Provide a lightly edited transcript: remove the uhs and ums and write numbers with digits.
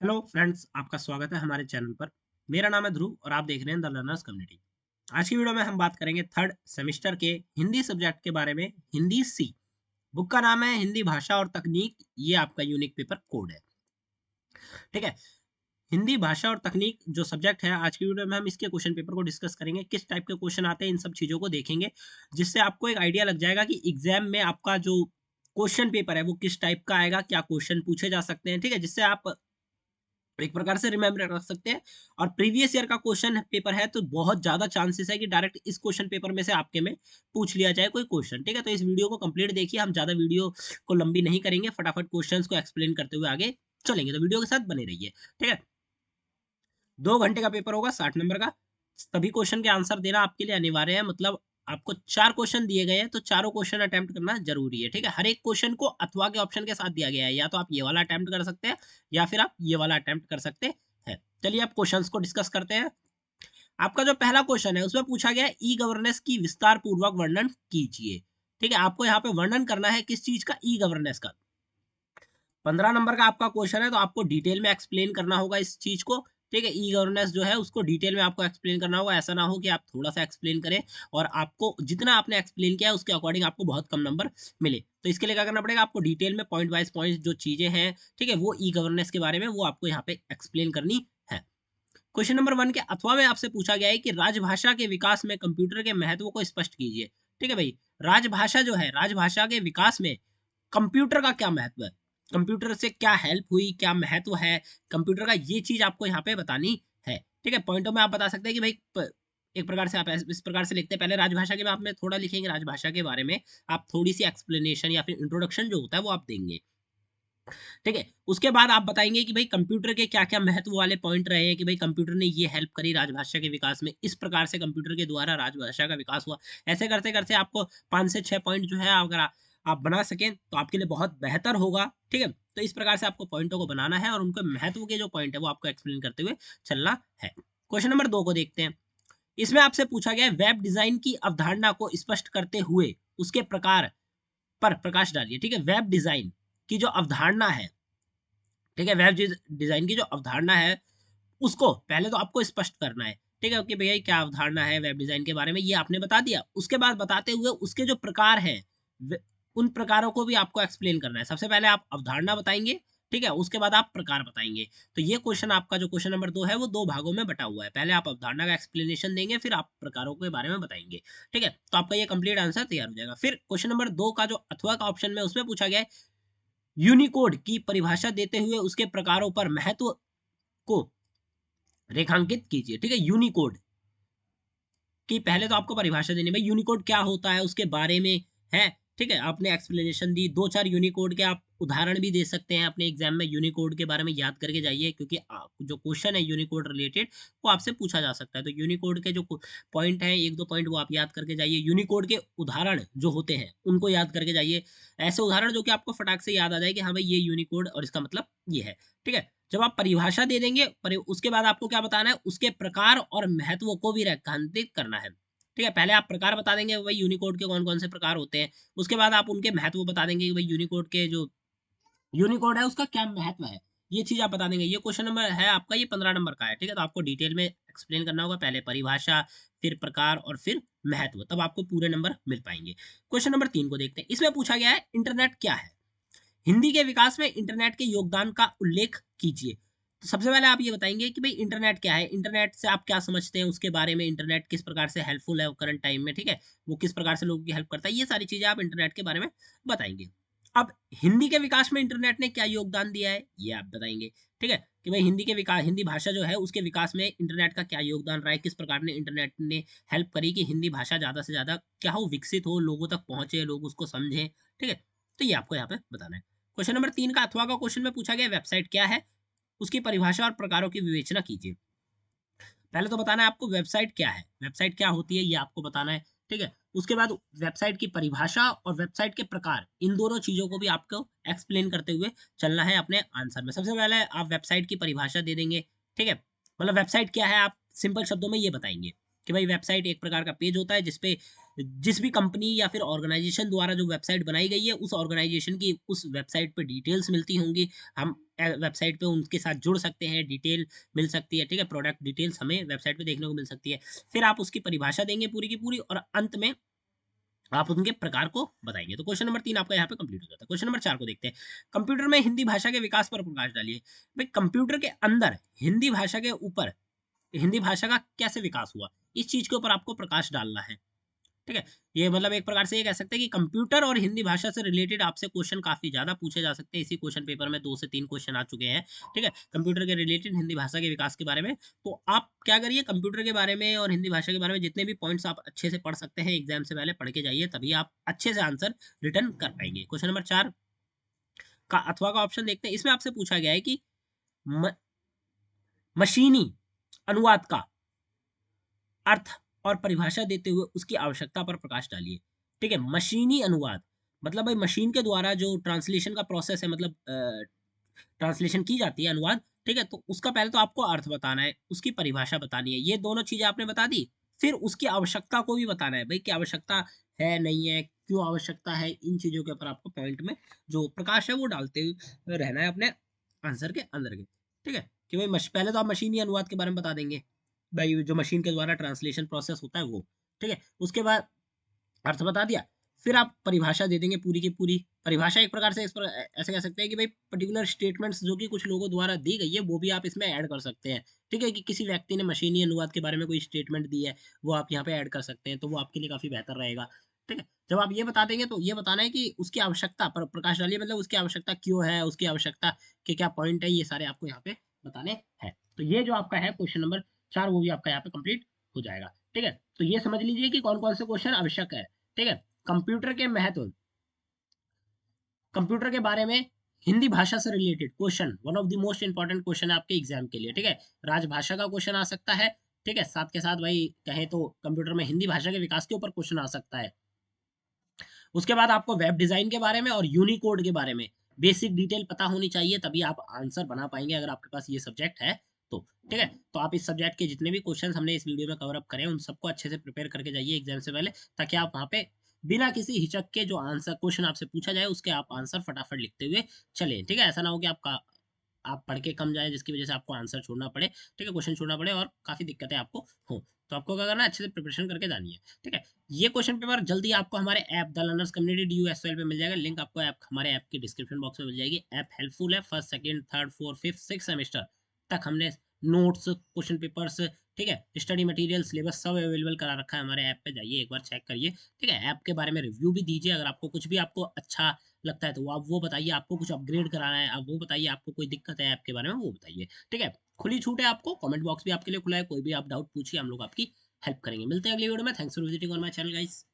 Hello friends, आपका स्वागत है हमारे चैनल पर। मेरा नाम है ध्रुव और आप देख रहे हैं द लर्नर्स कम्युनिटी। आज की वीडियो में हम बात करेंगे थर्ड सेमेस्टर के हिंदी सब्जेक्ट के बारे में। हिंदी सी बुक का नाम है हिंदी भाषा और तकनीक। ये आपका यूनिक पेपर कोड है। ठीक है। हिंदी भाषा और तकनीक जो सब्जेक्ट है, आज की वीडियो में हम इसके क्वेश्चन पेपर को डिस्कस करेंगे। किस टाइप के क्वेश्चन आते हैं, इन सब चीजों को देखेंगे, जिससे आपको एक आइडिया लग जाएगा कि एग्जाम में आपका जो क्वेश्चन पेपर है वो किस टाइप का आएगा, क्या क्वेश्चन पूछे जा सकते हैं। ठीक है, जिससे आप एक प्रकार से रिमेम्बर रख सकते हैं। और प्रीवियस ईयर का क्वेश्चन पेपर है तो बहुत ज्यादा चांसेस है कि डायरेक्ट इस क्वेश्चन पेपर में से आपके में पूछ लिया जाए कोई क्वेश्चन। ठीक है, तो इस वीडियो को कंप्लीट देखिए। हम ज्यादा वीडियो को लंबी नहीं करेंगे, फटाफट क्वेश्चंस को एक्सप्लेन करते हुए आगे चलेंगे, तो वीडियो के साथ बने रहिए। ठीक है, 2 घंटे का पेपर होगा, 60 नंबर का। सभी क्वेश्चन के आंसर देना आपके लिए अनिवार्य है। मतलब आपको 4 क्वेश्चन दिए गए हैं तो चारों क्वेश्चन अटेम्प्ट करना जरूरी है। ठीक है, हर एक क्वेश्चन को अथवा के ऑप्शन के साथ दिया गया है। या तो आप ये वाला अटेम्प्ट कर सकते हैं या फिर आप ये वाला अटेम्प्ट कर सकते हैं। चलिए आप क्वेश्चंस को डिस्कस करते हैं। आपका जो पहला क्वेश्चन है उसमें पूछा गया है ई गवर्नेंस की विस्तार पूर्वक वर्णन कीजिए। ठीक है, आपको यहाँ पे वर्णन करना है किस चीज का, ई गवर्नेंस का। 15 नंबर का आपका क्वेश्चन है तो आपको डिटेल में एक्सप्लेन करना होगा इस चीज को। ठीक है, ई गवर्नेंस जो है उसको डिटेल में आपको एक्सप्लेन करना होगा। ऐसा ना हो कि आप थोड़ा सा एक्सप्लेन करें और आपको जितना आपने एक्सप्लेन किया है उसके अकॉर्डिंग आपको बहुत कम नंबर मिले। तो इसके लिए क्या करना पड़ेगा, आपको डिटेल में पॉइंट वाइज पॉइंट जो चीजें हैं, ठीक है, वो ई गवर्नेंस के बारे में वो आपको यहाँ पे एक्सप्लेन करनी है। क्वेश्चन नंबर 1 के अथवा में आपसे पूछा गया है कि राजभाषा के विकास में कंप्यूटर के महत्व को स्पष्ट कीजिए। ठीक है भाई, राजभाषा जो है, राजभाषा के विकास में कंप्यूटर का क्या महत्व है, कंप्यूटर से क्या हेल्प हुई, क्या महत्व है कंप्यूटर का, ये चीज आपको यहाँ पे बतानी है। ठीक है, पॉइंटों में आप बता सकते हैं कि भाई एक प्रकार से आप इस प्रकार से लिखते हैं। पहले राजभाषा के बाद में थोड़ा लिखेंगे, राजभाषा के बारे में आप थोड़ी सी एक्सप्लेनेशन या फिर इंट्रोडक्शन जो होता है वो आप देंगे। ठीक है, उसके बाद आप बताएंगे कि भाई कंप्यूटर के क्या क्या महत्व वाले पॉइंट रहे हैं, कि भाई कंप्यूटर ने ये हेल्प करी राजभाषा के विकास में, इस प्रकार से कंप्यूटर के द्वारा राजभाषा का विकास हुआ। ऐसे करते करते आपको 5 से 6 पॉइंट जो है अगर आप बना सकें तो आपके लिए बहुत बेहतर होगा। ठीक है, तो इस प्रकार से आपको पॉइंटों को बनाना है और उनके महत्व के जो पॉइंट है वो आपको एक्सप्लेन करते हुए चलना है। क्वेश्चन नंबर 2 को देखते हैं। इसमें आपसे पूछा गया है वेब डिजाइन की अवधारणा को स्पष्ट करते हुए उसके प्रकार पर प्रकाश डालिए। ठीक है, वेब डिजाइन की जो अवधारणा है, ठीक है, वेब डिजाइन की जो अवधारणा है उसको पहले तो आपको स्पष्ट करना है। ठीक है, कि भैया क्या अवधारणा है वेब डिजाइन के बारे में, ये आपने बता दिया। उसके बाद बताते हुए उसके जो प्रकार हैं उन प्रकारों को भी आपको एक्सप्लेन करना है। सबसे पहले आप अवधारणा बताएंगे, ठीक है, उसके बाद आप प्रकार बताएंगे। तो ये क्वेश्चन आपका जो क्वेश्चन नंबर 2 है वो 2 भागों में बटा हुआ है। पहले आप अवधारणा का एक्सप्लेनेशन देंगे, फिर आप प्रकारों के बारे में बताएंगे। ठीक है, तो आपका ये कंप्लीट आंसर तैयार हो जाएगा। फिर क्वेश्चन नंबर 2 का जो अथवा का ऑप्शन में उसमें पूछा गया है यूनिकोड की परिभाषा देते हुए उसके प्रकारों पर महत्व को रेखांकित कीजिए। ठीक है, यूनिकोड की पहले तो आपको परिभाषा देनी है, भाई यूनिकोड क्या होता है उसके बारे में है। ठीक है, आपने एक्सप्लेनेशन दी, 2-4 यूनिकोड के आप उदाहरण भी दे सकते हैं अपने एग्जाम में। यूनिकोड के बारे में याद करके जाइए, क्योंकि जो क्वेश्चन है यूनिकोड रिलेटेड वो आपसे पूछा जा सकता है। तो यूनिकोड के जो पॉइंट है, 1-2 पॉइंट वो आप याद करके जाइए। यूनिकोड के उदाहरण जो होते हैं उनको याद करके जाइए। ऐसे उदाहरण जो कि आपको फटाक से याद आ जाए कि हाँ भाई ये यूनिकोड और इसका मतलब ये है। ठीक है, जब आप परिभाषा दे देंगे उसके बाद आपको क्या बताना है, उसके प्रकार और महत्व को भी रेखांकित करना है। ठीक है, पहले आप प्रकार बता देंगे भाई यूनिकोड के कौन कौन से प्रकार होते हैं। उसके बाद आप उनके महत्व बता देंगे कि भाई यूनिकोड के जो यूनिकोड है उसका क्या महत्व है, ये चीज आप बता देंगे। ये क्वेश्चन नंबर है आपका, ये 15 नंबर का है। ठीक है, तो आपको डिटेल में एक्सप्लेन करना होगा, पहले परिभाषा, फिर प्रकार और फिर महत्व, तब आपको पूरे नंबर मिल पाएंगे। क्वेश्चन नंबर 3 को देखते हैं। इसमें पूछा गया है इंटरनेट क्या है, हिंदी के विकास में इंटरनेट के योगदान का उल्लेख कीजिए। तो सबसे पहले आप ये बताएंगे कि भाई इंटरनेट क्या है, इंटरनेट से आप क्या समझते हैं, उसके बारे में, इंटरनेट किस प्रकार से हेल्पफुल है करंट टाइम में। ठीक है, वो किस प्रकार से लोगों की हेल्प करता है, ये सारी चीजें आप इंटरनेट के बारे में बताएंगे। अब हिंदी के विकास में इंटरनेट ने क्या योगदान दिया है ये आप बताएंगे। ठीक है, कि भाई हिंदी के विकास, हिंदी भाषा जो है उसके विकास में इंटरनेट का क्या योगदान रहा है, किस प्रकार ने इंटरनेट ने हेल्प करी कि हिंदी भाषा ज्यादा से ज्यादा क्या हो, विकसित हो, लोगों तक पहुंचे, लोग उसको समझें। ठीक है, तो ये आपको यहाँ पे बताना है। क्वेश्चन नंबर 3 का अथवा का क्वेश्चन में पूछा गया वेबसाइट क्या है, उसकी परिभाषा और प्रकारों की विवेचना कीजिए। पहले तो बताना है आपको वेबसाइट क्या है, वेबसाइट क्या होती है ये आपको बताना है। ठीक है, उसके बाद वेबसाइट की परिभाषा और वेबसाइट के प्रकार, इन दोनों चीजों को भी आपको एक्सप्लेन करते हुए चलना है अपने आंसर में। सबसे पहले आप वेबसाइट की परिभाषा दे देंगे। ठीक है, मतलब वेबसाइट क्या है आप सिंपल शब्दों में ये बताएंगे कि भाई वेबसाइट एक प्रकार का पेज होता है जिसपे जिस भी कंपनी या फिर ऑर्गेनाइजेशन द्वारा जो वेबसाइट बनाई गई है उस ऑर्गेनाइजेशन की उस वेबसाइट पे डिटेल्स मिलती होंगी। हम वेबसाइट पे उनके साथ जुड़ सकते हैं, डिटेल मिल सकती है, ठीक है, प्रोडक्ट डिटेल्स हमें वेबसाइट पे देखने को मिल सकती है। फिर आप उसकी परिभाषा देंगे पूरी की पूरी, और अंत में आप उनके प्रकार को बताएंगे। तो क्वेश्चन नंबर 3 आपका यहाँ पे कंप्लीट हो जाता है। क्वेश्चन नंबर 4 को देखते हैं। कंप्यूटर में हिंदी भाषा के विकास पर प्रकाश डालिए। भाई कंप्यूटर के अंदर हिंदी भाषा के ऊपर हिंदी भाषा का कैसे विकास हुआ, इस चीज के ऊपर आपको प्रकाश डालना है। ठीक है, ये मतलब एक प्रकार से ये कह सकते हैं कि कंप्यूटर और हिंदी भाषा से रिलेटेड आपसे क्वेश्चन काफी ज्यादा पूछे जा सकते हैं। इसी क्वेश्चन पेपर में 2 से 3 क्वेश्चन आ चुके हैं। ठीक है, कंप्यूटर के रिलेटेड हिंदी भाषा के विकास के बारे में। तो आप क्या करिए, कंप्यूटर के बारे में और हिंदी भाषा के बारे में जितने भी पॉइंट्स आप अच्छे से पढ़ सकते हैं, एग्जाम से पहले पढ़ के जाइए, तभी आप अच्छे से आंसर रिटर्न कर पाएंगे। क्वेश्चन नंबर 4 का अथवा का ऑप्शन देखते हैं। इसमें आपसे पूछा गया है कि म, मशीनी अनुवाद का अर्थ और परिभाषा देते हुए उसकी आवश्यकता पर प्रकाश डालिए। ठीक है, मशीनी अनुवाद मतलब भाई मशीन के द्वारा जो ट्रांसलेशन का प्रोसेस है, मतलब ट्रांसलेशन की जाती है, अनुवाद। ठीक है, तो उसका पहले तो आपको अर्थ बताना है, उसकी परिभाषा बतानी है, ये दोनों चीजें आपने बता दी। फिर उसकी आवश्यकता को भी बताना है, भाई क्या आवश्यकता है, नहीं है, क्यों आवश्यकता है, इन चीजों के ऊपर आपको पॉइंट में जो प्रकाश है वो डालते हुए रहना है अपने आंसर के अंदर के। ठीक है, कि भाई पहले तो आप मशीनी अनुवाद के बारे में बता देंगे, भाई जो मशीन के द्वारा ट्रांसलेशन प्रोसेस होता है वो। ठीक है, उसके बाद अर्थ बता दिया। फिर आप परिभाषा दे देंगे पूरी की पूरी। परिभाषा एक प्रकार से इस पर ऐसे कह सकते हैं कि भाई पर्टिकुलर स्टेटमेंट्स जो कि कुछ लोगों द्वारा दी गई है वो भी आप इसमें ऐड कर सकते हैं। ठीक है, कि किसी व्यक्ति ने मशीनी अनुवाद के बारे में कोई स्टेटमेंट दी है, वो आप यहाँ पे ऐड कर सकते हैं, तो वो आपके लिए काफी बेहतर रहेगा। ठीक है, जब आप ये बता देंगे तो ये बताना है कि उसकी आवश्यकता पर प्रकाश डालिए, मतलब उसकी आवश्यकता क्यों है, उसकी आवश्यकता के क्या पॉइंट है, ये सारे आपको यहाँ पे बताने हैं। तो ये जो आपका है क्वेश्चन नंबर 4, वो भी आपका यहाँ पे कंप्लीट हो जाएगा। ठीक है, तो ये समझ लीजिए कि कौन कौन से क्वेश्चन आवश्यक है। ठीक है, कंप्यूटर के महत्व, कंप्यूटर के बारे में हिंदी भाषा से related question, one of the most important question है आपके एग्जाम के लिए। ठीक है, राजभाषा का क्वेश्चन आ सकता है। ठीक है, साथ के साथ भाई कहें तो कंप्यूटर में हिंदी भाषा के विकास के ऊपर क्वेश्चन आ सकता है। उसके बाद आपको वेब डिजाइन के बारे में और यूनिकोड के बारे में बेसिक डिटेल पता होनी चाहिए, तभी आप आंसर बना पाएंगे अगर आपके पास ये सब्जेक्ट है तो। ठीक है, तो आप इस सब्जेक्ट के जितने भी क्वेश्चन हमने इस वीडियो में कवर अप करें उन सबको अच्छे से प्रिपेयर करके जाइए एग्जाम से पहले, ताकि आप वहाँ पे बिना किसी हिचक के जो आंसर क्वेश्चन आपसे पूछा जाए उसके आप आंसर फटाफट लिखते हुए चलें। ठीक है, ऐसा ना हो कि आपका आप पढ़ के कम जाए जिसकी वजह से आपको आंसर छोड़ना पड़े। ठीक है, क्वेश्चन छोड़ना पड़े और काफी दिक्कतें आपको हो। तो आपको क्या करना है, अच्छे से प्रिपरेशन करके जानी है। ठीक है, ये क्वेश्चन पेपर जल्दी आपको हमारे app the learners community DUSL पे मिल जाएगा। लिंक आपको ऐप हमारे ऐप के डिस्क्रिप्शन बॉक्स में मिल जाएगी। ऐप हेल्पफुल है, first second third fourth fifth six semester तक हमने नोट्स, क्वेश्चन पेपर्स, ठीक है, स्टडी मटेरियल, सिलेबस सब अवेलेबल करा रखा है हमारे ऐप पे, जाइए एक बार चेक करिए। ठीक है, ऐप के बारे में रिव्यू भी दीजिए, अगर आपको कुछ भी आपको अच्छा लगता है तो आप वो बताइए, आपको कुछ अपग्रेड कराना है आप वो बताइए, आपको कोई दिक्कत है ऐप के बारे में वो बताइए। ठीक है, खुली छूट है आपको, कमेंट बॉक्स भी आपके लिए खुला है, कोई भी आप डाउट पूछिए, हम लोग आपकी हेल्प करेंगे। मिलते हैं अगली वीडियो में। Thanks for visiting on my channel guys.